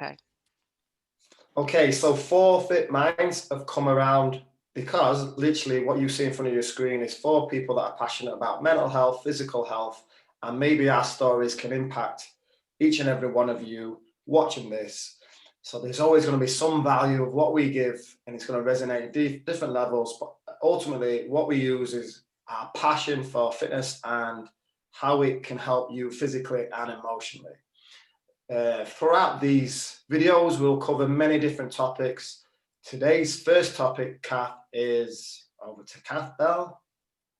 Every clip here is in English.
Okay. Okay, so 4 Fit Minds have come around because literally what you see in front of your screen is 4 people that are passionate about mental health, physical health, and maybe our stories can impact each and every one of you watching this. So there's always going to be some value of what we give, and it's going to resonate at different levels. But ultimately, what we use is our passion for fitness and how it can help you physically and emotionally. Throughout these videos, we'll cover many different topics. Today's first topic, Kath, is over to Kath Bell.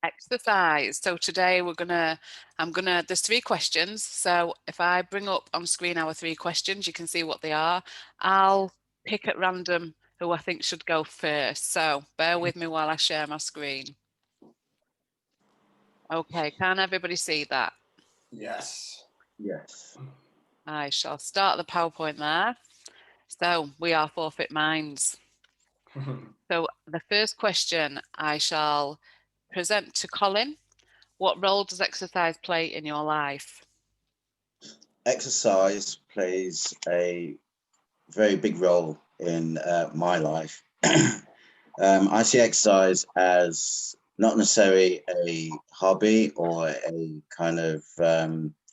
Exercise. So today there's 3 questions. So if I bring up on screen our 3 questions, you can see what they are. I'll pick at random who I think should go first. So bear with me while I share my screen. Okay, can everybody see that? Yes. Yes. I shall start the PowerPoint there. So we are 4 Fit Minds. So the first question I shall present to Colin. What role does exercise play in your life? Exercise plays a very big role in my life. I see exercise as not necessarily a hobby or a kind of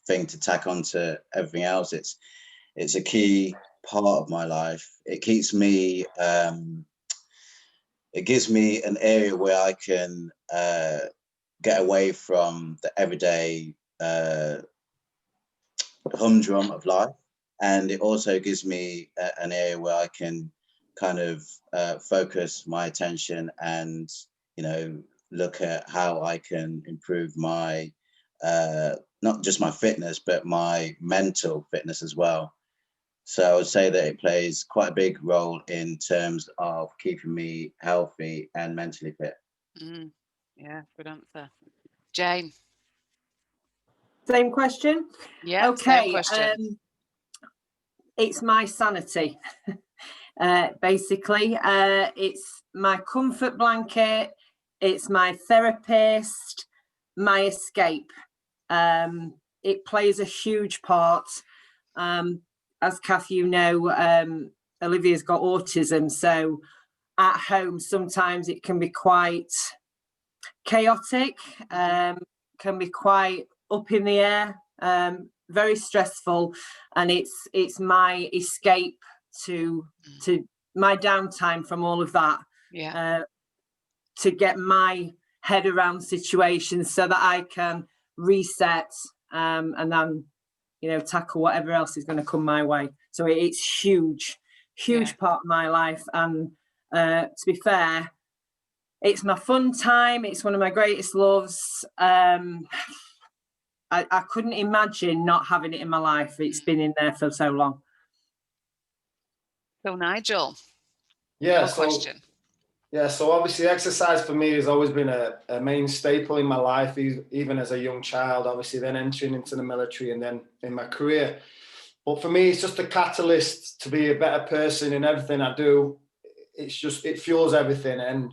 thing to tack on to everything else. It's a key part of my life. It keeps me, it gives me an area where I can get away from the everyday humdrum of life. And it also gives me an area where I can kind of focus my attention and, you know, look at how I can improve my, not just my fitness, but my mental fitness as well. So I would say that it plays quite a big role in terms of keeping me healthy and mentally fit. Yeah, good answer. Jane. Same question? Yeah, okay. Same question. It's my sanity. Basically, it's my comfort blanket, it's my therapist, my escape. It plays a huge part. As Kath, you know, Olivia's got autism, so at home sometimes it can be quite chaotic, can be quite up in the air, very stressful, and it's my escape to my downtime from all of that. Yeah. To get my head around situations so that I can reset and then, you know, tackle whatever else is going to come my way. So it's huge part of my life. And to be fair, it's my fun time. It's one of my greatest loves. I couldn't imagine not having it in my life. It's been in there for so long. So Nigel, Yeah, question. Yeah, so obviously exercise for me has always been a main staple in my life, even as a young child, obviously then entering into the military and then in my career. But for me, it's just a catalyst to be a better person in everything I do. It fuels everything, and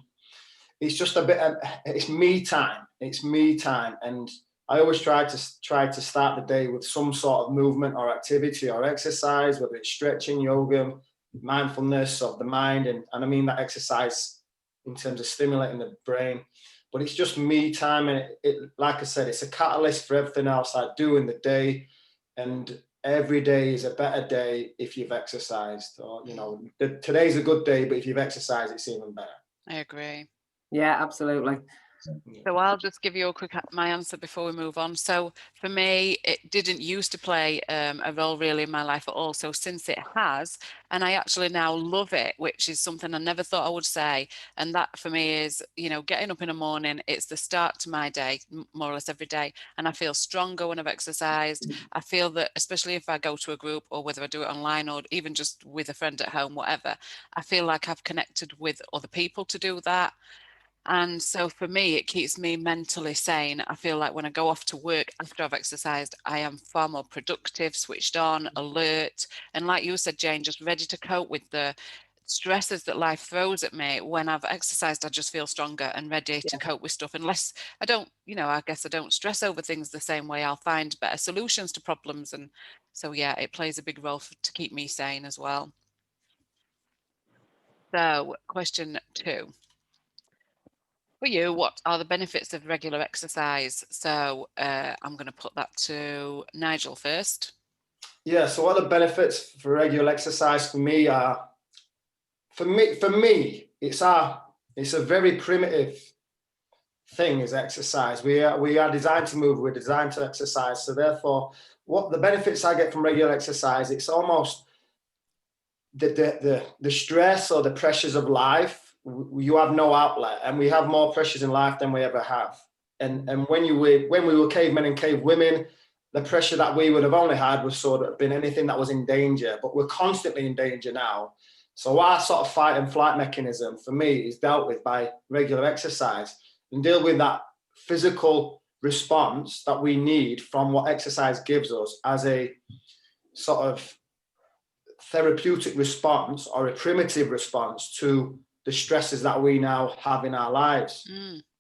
it's just it's me time. It's me time. And I always try to start the day with some sort of movement or activity or exercise, whether it's stretching, yoga, mindfulness of the mind. And I mean that exercise in terms of stimulating the brain, but it's just me time. And it like I said, it's a catalyst for everything else I do in the day. And every day is a better day if you've exercised, or, you know, today's a good day, but if you've exercised, it's even better. I agree. Yeah, absolutely. So I'll just give you my answer before we move on. So for me, it didn't used to play a role really in my life at all. So since it has, and I actually now love it, which is something I never thought I would say. And that for me is, you know, getting up in the morning, it's the start to my day, more or less every day. And I feel stronger when I've exercised. I feel that, especially if I go to a group or whether I do it online or even just with a friend at home, whatever, I feel like I've connected with other people to do that. And so for me, it keeps me mentally sane. I feel like when I go off to work after I've exercised, I am far more productive, switched on, alert. And like you said, Jane, just ready to cope with the stresses that life throws at me, when I've exercised, I just feel stronger and ready to cope with stuff. Unless I don't, I guess I don't stress over things the same way, I'll find better solutions to problems. And so, yeah, it plays a big role to keep me sane as well. So question 2. For you, what are the benefits of regular exercise? So I'm going to put that to Nigel first. Yeah, so what are the benefits for regular exercise for me are, for me, it's a very primitive thing is exercise. We are designed to move, we're designed to exercise. So therefore, what the benefits I get from regular exercise, it's almost the stress or the pressures of life. You have no outlet, and we have more pressures in life than we ever have. And when we were cavemen and cave women, the pressure that we would have only had was sort of been anything that was in danger, but we're constantly in danger now. So our sort of fight and flight mechanism for me is dealt with by regular exercise, and deal with that physical response that we need from what exercise gives us as a sort of therapeutic response or a primitive response to the stresses that we now have in our lives.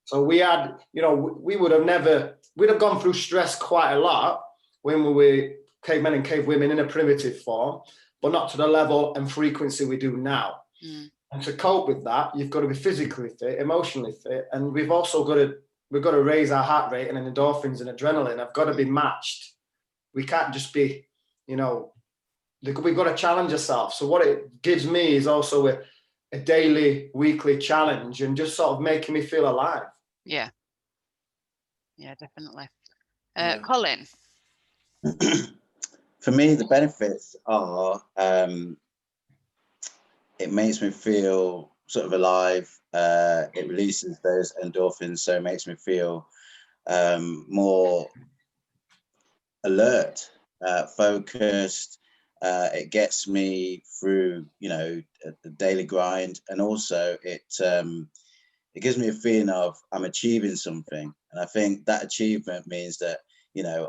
So we had, we would have we'd have gone through stress quite a lot when we were cavemen and cave women in a primitive form, but not to the level and frequency we do now. And to cope with that, you've got to be physically fit, emotionally fit, and we've got to raise our heart rate and endorphins and adrenaline. Have got to be matched. We can't just be, we've got to challenge ourselves. So what it gives me is also a daily, weekly challenge, and just sort of making me feel alive. Yeah, definitely. Colin? For me, the benefits are, it makes me feel sort of alive. It releases those endorphins, so it makes me feel more alert, focused. It gets me through, the daily grind, and also it gives me a feeling of I'm achieving something. And I think that achievement means that,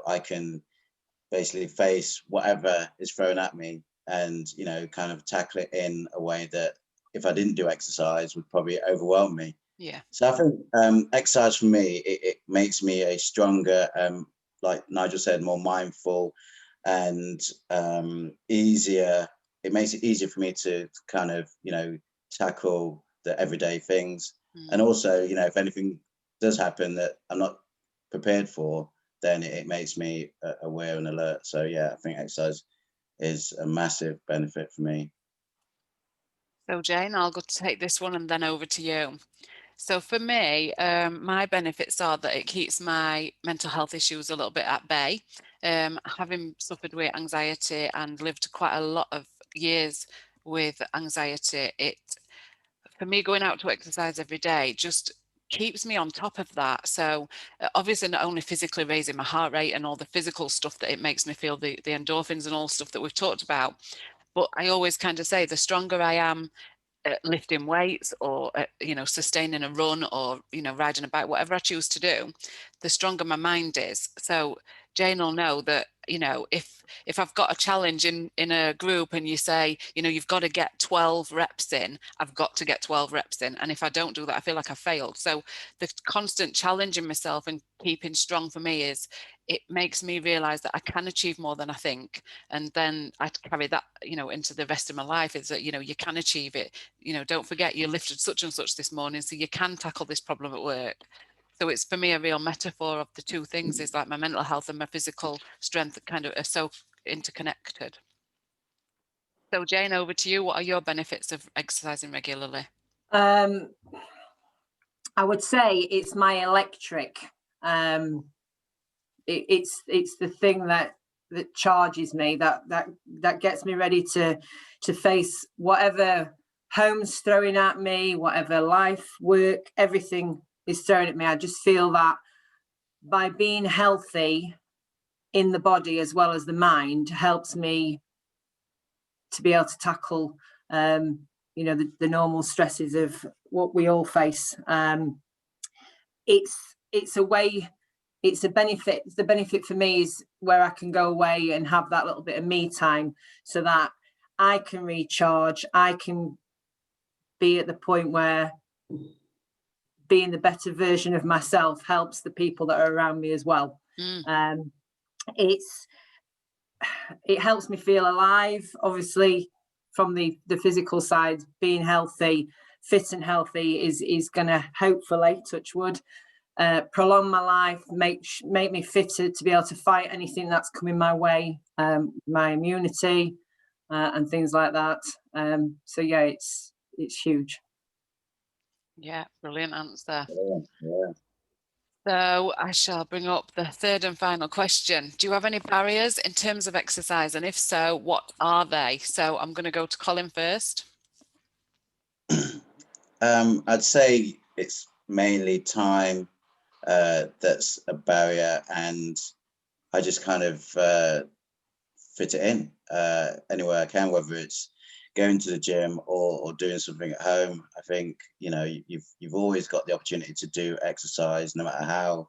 I can basically face whatever is thrown at me, and, kind of tackle it in a way that if I didn't do exercise would probably overwhelm me. Yeah. So I think exercise for me, it makes me a stronger, like Nigel said, more mindful and easier. It makes it easier for me to kind of, tackle the everyday things. And also, if anything does happen that I'm not prepared for, then it makes me aware and alert. So yeah, I think exercise is a massive benefit for me. So Jane, I'll go to take this one and then over to you. So for me, my benefits are that it keeps my mental health issues a little bit at bay. Having suffered with anxiety and lived quite a lot of years with anxiety, for me, going out to exercise every day just keeps me on top of that. So obviously not only physically raising my heart rate and all the physical stuff that it makes me feel, the endorphins and all stuff that we've talked about, but I always kind of say the stronger I am lifting weights or sustaining a run or riding a bike, whatever I choose to do, the stronger my mind is. So Jane will know that if I've got a challenge in a group and you say you've got to get 12 reps in, I've got to get 12 reps in, and if I don't do that I feel like I failed. So the constant challenging myself and keeping strong for me it makes me realize that I can achieve more than I think, and then I carry that into the rest of my life, is that you can achieve it. Don't forget you lifted such and such this morning, so you can tackle this problem at work. So it's for me a real metaphor of the two things, is like my mental health and my physical strength kind of are so interconnected. So Jane, over to you. What are your benefits of exercising regularly? I would say it's my electric. It's the thing that charges me, that gets me ready to face whatever home's throwing at me, whatever life, work, everything is thrown at me. I just feel that by being healthy in the body as well as the mind helps me to be able to tackle the normal stresses of what we all face. It's a way, it's a benefit. The benefit for me is where I can go away and have that little bit of me time, so that I can recharge, I can be at the point where being the better version of myself helps the people that are around me as well. It helps me feel alive, obviously, from the physical side. Being healthy, fit and healthy is going to hopefully, touch wood, prolong my life, make me fitter to be able to fight anything that's coming my way, my immunity and things like that. So yeah, it's huge. Yeah, brilliant answer. Yeah. So I shall bring up the third and final question. Do you have any barriers in terms of exercise? And if so, what are they? So I'm going to go to Colin first. I'd say it's mainly time that's a barrier, and I just kind of fit it in anywhere I can, whether it's going to the gym or doing something at home. I think, you know, you've always got the opportunity to do exercise, no matter how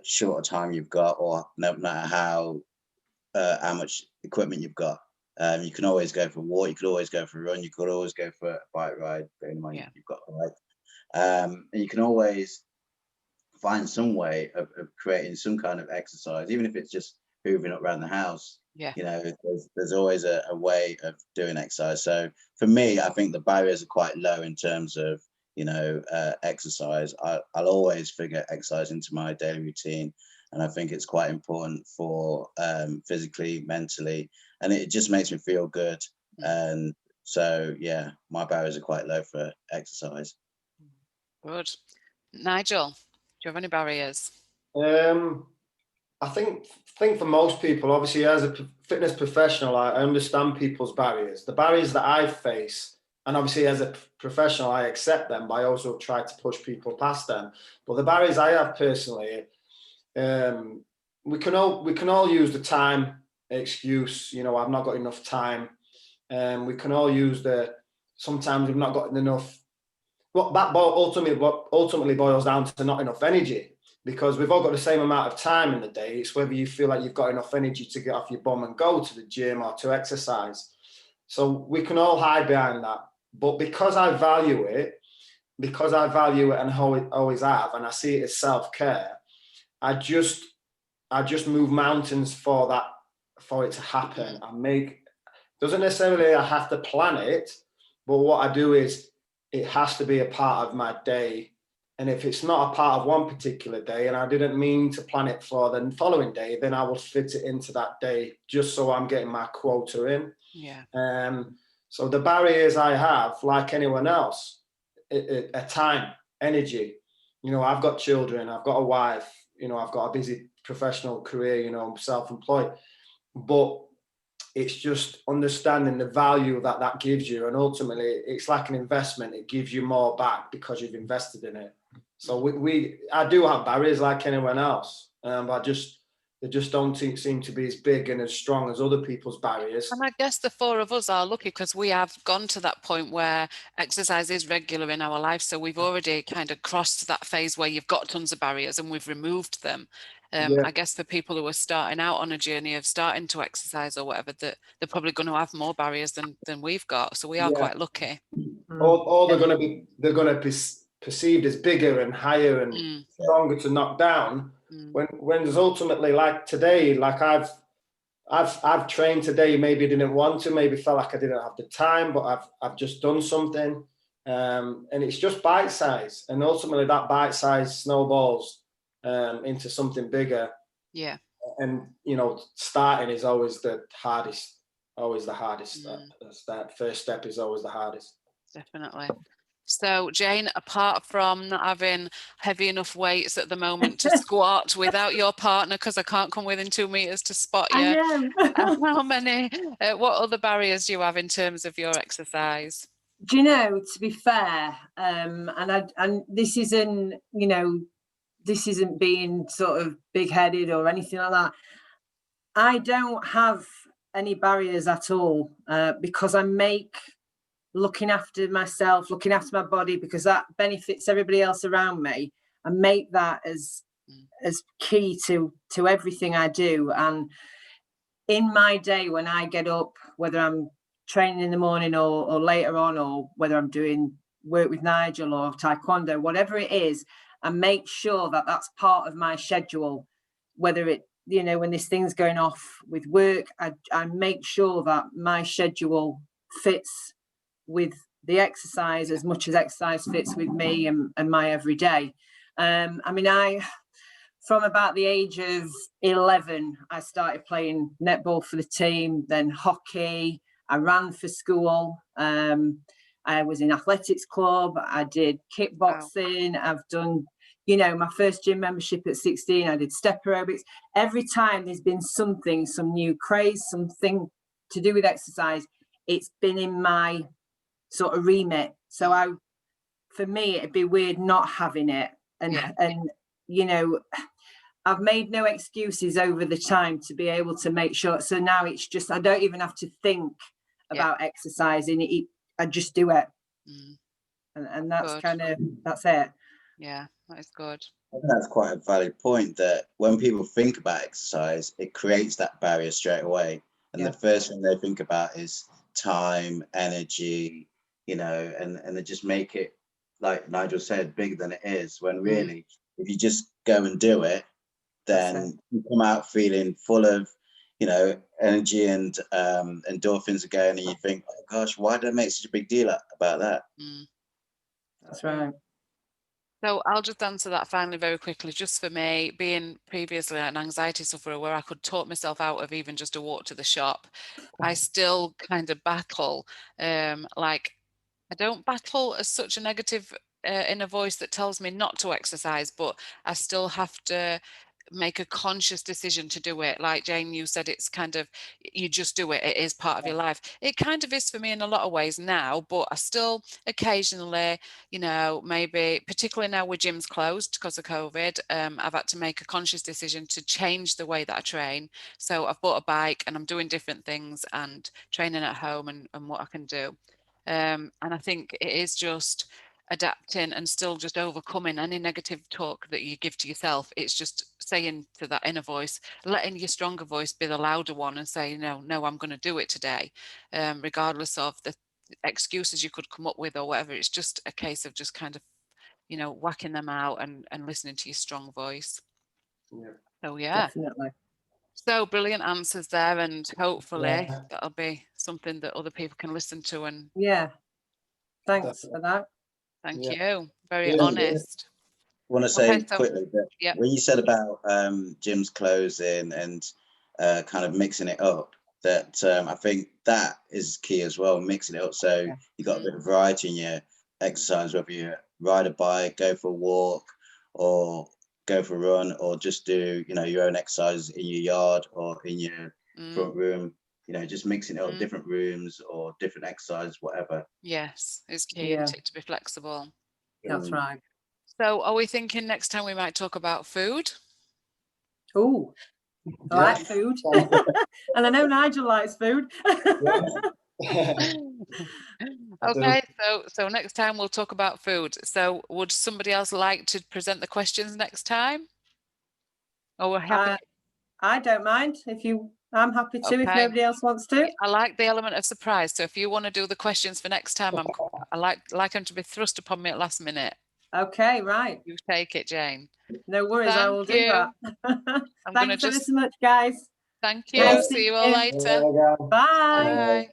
short a time you've got, or no matter how much equipment you've got. You can always go for a walk, you could always go for a run, you could always go for a bike ride, bearing in mind you've got a bike. And you can always find some way of creating some kind of exercise, even if it's just moving up around the house. Yeah. You know, there's always a way of doing exercise. So for me, I think the barriers are quite low in terms of, you know, exercise. I'll always figure exercise into my daily routine, and I think it's quite important for physically, mentally, and it just makes me feel good. And so, yeah, my barriers are quite low for exercise. Good. Nigel, do you have any barriers? I think for most people, obviously, as a fitness professional, I understand people's barriers. The barriers that I face, and obviously as a professional, I accept them, but I also try to push people past them. But the barriers I have personally, we can all use the time excuse. You know, I've not got enough time. We can all use sometimes we've not got enough. Well, that ultimately boils down to not enough energy, because we've all got the same amount of time in the day. It's whether you feel like you've got enough energy to get off your bum and go to the gym or to exercise. So we can all hide behind that. But because I value it and always have, and I see it as self-care, I just move mountains for it to happen. Doesn't necessarily I have to plan it, but what I do is it has to be a part of my day. And if it's not a part of one particular day and I didn't mean to plan it for the following day, then I will fit it into that day just so I'm getting my quota in. Yeah. So the barriers I have, like anyone else, are time, energy. You know, I've got children, I've got a wife, you know, I've got a busy professional career, you know, I'm self-employed. But it's just understanding the value that gives you, and ultimately it's like an investment. It gives you more back because you've invested in it. So I do have barriers like anyone else, but they just don't seem to be as big and as strong as other people's barriers. And I guess the four of us are lucky because we have gone to that point where exercise is regular in our life. So we've already kind of crossed that phase where you've got tons of barriers and we've removed them. I guess for people who are starting out on a journey of starting to exercise or whatever, that they're probably going to have more barriers than we've got. So we are quite lucky. Or they're going to be perceived as bigger and higher and stronger to knock down. When there's ultimately, like today, like I've trained today, maybe didn't want to, maybe felt like I didn't have the time, but I've just done something, and it's just bite size, and ultimately that bite size snowballs into something bigger. Yeah. And you know, starting is always the hardest. That first step is always the hardest. Definitely. So Jane, apart from not having heavy enough weights at the moment to squat without your partner, because I can't come within 2 meters to spot you, what other barriers do you have in terms of your exercise? Do you know, to be fair, and this isn't, you know, this isn't being sort of big-headed or anything like that. I don't have any barriers at all, because I make looking after myself, looking after my body, because that benefits everybody else around me, and make that as key to everything I do. And in my day, when I get up, whether I'm training in the morning or later on, or whether I'm doing work with Nigel or taekwondo, whatever it is, and make sure that that's part of my schedule. Whether it, you know, when this thing's going off with work, I make sure that my schedule fits with the exercise as much as exercise fits with me and my everyday. I mean, from about the age of 11, I started playing netball for the team, then hockey. I ran for school. I was in athletics club. I did kickboxing. Wow. I've done, you know, my first gym membership at 16. I did step aerobics. Every time there's been something, some new craze, something to do with exercise, it's been in my sort of remit. So for me, it'd be weird not having it. And you know, I've made no excuses over the time to be able to make sure. So now it's just, I don't even have to think about exercising. I just do it. And that's good. Kind of, that's it. Yeah, that is good. I think that's quite a valid point, that when people think about exercise, it creates that barrier straight away. And the first thing they think about is time, energy, you know, and they just make it, like Nigel said, bigger than it is, when really, if you just go and do it, then you come out feeling full of, you know, energy, and endorphins are going, and you think, oh gosh, why did I make such a big deal about that? That's right. So I'll just answer that finally very quickly. Just for me, being previously an anxiety sufferer where I could talk myself out of even just a walk to the shop, I still kind of battle, like, I don't battle as such a negative inner voice that tells me not to exercise, but I still have to make a conscious decision to do it. Like Jane, you said, it's kind of, you just do it. It is part of your life. It kind of is for me in a lot of ways now, but I still occasionally, you know, maybe particularly now with gyms closed because of COVID, I've had to make a conscious decision to change the way that I train. So I've bought a bike and I'm doing different things and training at home and what I can do. And I think it is just adapting and still just overcoming any negative talk that you give to yourself. It's just saying to that inner voice, letting your stronger voice be the louder one and say, no, I'm going to do it today, regardless of the excuses you could come up with or whatever. It's just a case of just kind of, you know, whacking them out and listening to your strong voice. So Definitely. So brilliant answers there, and hopefully that'll be something that other people can listen to. And thanks for that. Thank you. Very honest. I want to say quickly that when you said about gyms closing and kind of mixing it up, that I think that is key as well, mixing it up. So you got a bit of variety in your exercise, whether you ride a bike, go for a walk, or go for a run, or just do, you know, your own exercise in your yard or in your front room. You know, just mixing it up, different rooms or different exercises, whatever. Yes, it's key to be flexible. That's right. So are we thinking next time we might talk about food? Oh, I like food. And I know Nigel likes food. Okay, so next time we'll talk about food. So would somebody else like to present the questions next time? Or we're happy? I don't mind if you. I'm happy to if nobody else wants to. I like the element of surprise. So if you want to do the questions for next time, I like them to be thrust upon me at last minute. Okay, right. You take it, Jane. No worries, I will do that. Thanks ever so much, guys. Thank you. See you all later. Bye.